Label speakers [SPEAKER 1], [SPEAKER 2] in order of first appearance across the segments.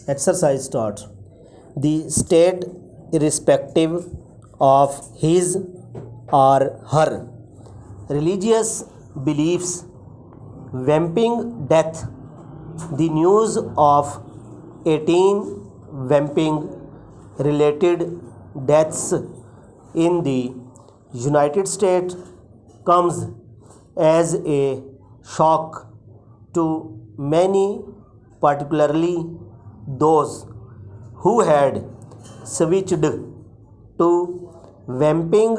[SPEAKER 1] Exercise start. The state, irrespective of his or her religious beliefs, vamping death, the news of 18 vamping related deaths in the United States comes as a shock to many, particularly those who had switched to vamping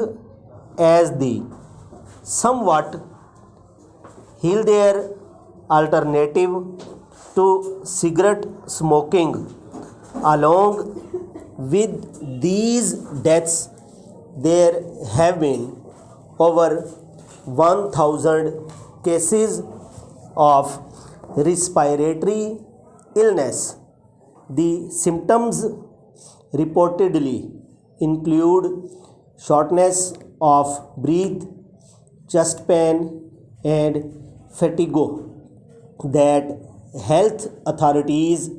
[SPEAKER 1] as the somewhat healthier alternative to cigarette smoking. Along with these deaths, there have been over 1,000 cases of respiratory illness. The symptoms reportedly include shortness of breath, chest pain, and fatigue that health authorities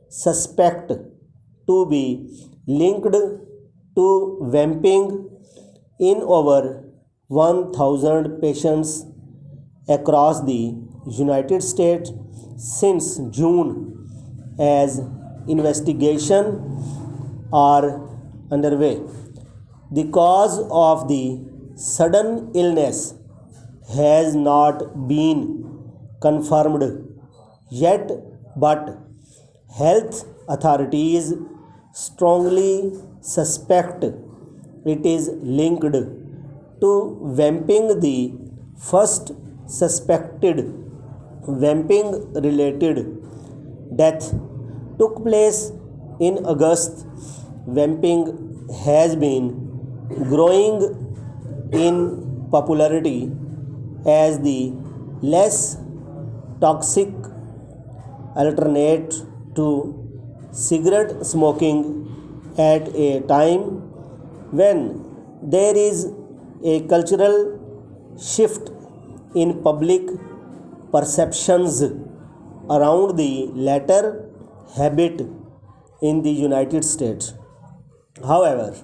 [SPEAKER 1] suspect to be linked to vamping in over 1,000 patients across the United States since June, as investigations are underway. The cause of the sudden illness has not been confirmed yet, but health authorities strongly suspect it is linked to vamping. The first suspected vamping related death took place in August. Vamping has been growing in popularity as the less toxic alternate to cigarette smoking at a time when there is a cultural shift in public perceptions around the latter habit in the United States. However,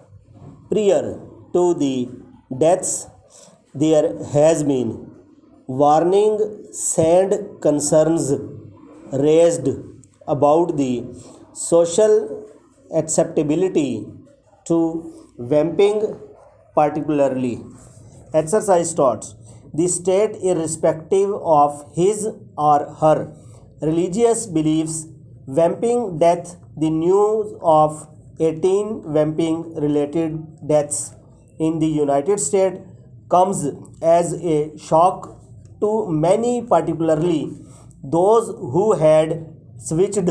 [SPEAKER 1] prior to the deaths, there has been warning and concerns raised about the social acceptability to vamping, particularly. Exercise thoughts. The state, irrespective of his or her religious beliefs, vamping death, the news of 18 vamping related deaths in the United States comes as a shock to many, particularly those who had switched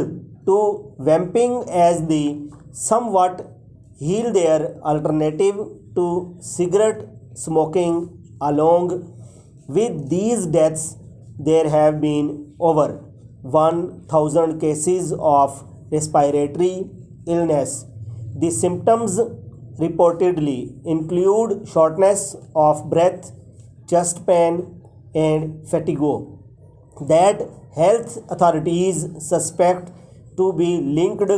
[SPEAKER 1] to vamping as the somewhat healthier alternative to cigarette smoking. Along with these deaths, there have been over 1,000 cases of respiratory illness. The symptoms reportedly include shortness of breath, chest pain, and fatigue that health authorities suspect to be linked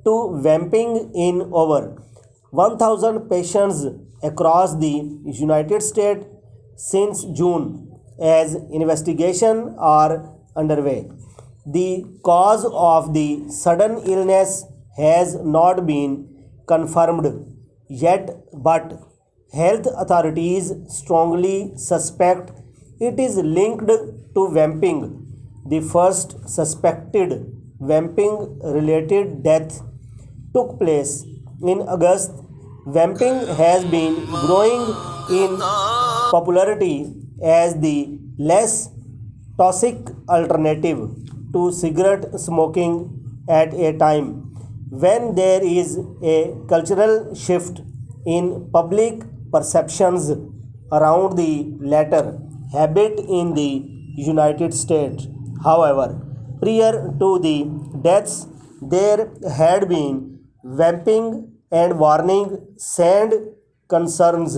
[SPEAKER 1] to vamping in over 1,000 patients across the United States since June, as investigations are underway. The cause of the sudden illness has not been confirmed yet, but health authorities strongly suspect it is linked to vamping. The first suspected vamping related death took place in August. Vamping has been growing in popularity as the less toxic alternative to cigarette smoking at a time when there is a cultural shift in public perceptions around the latter habit in the United States. However, prior to the deaths, there had been vamping and warning and concerns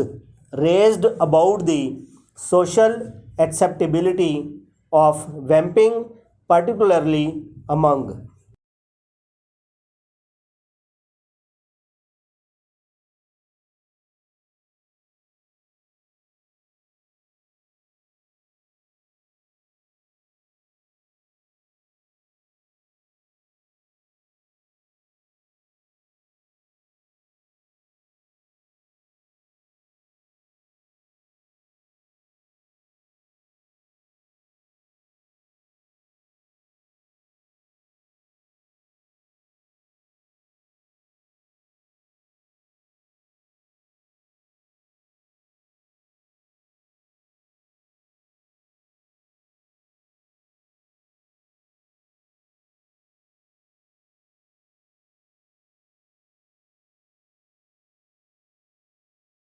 [SPEAKER 1] raised about the social acceptability of vamping, particularly among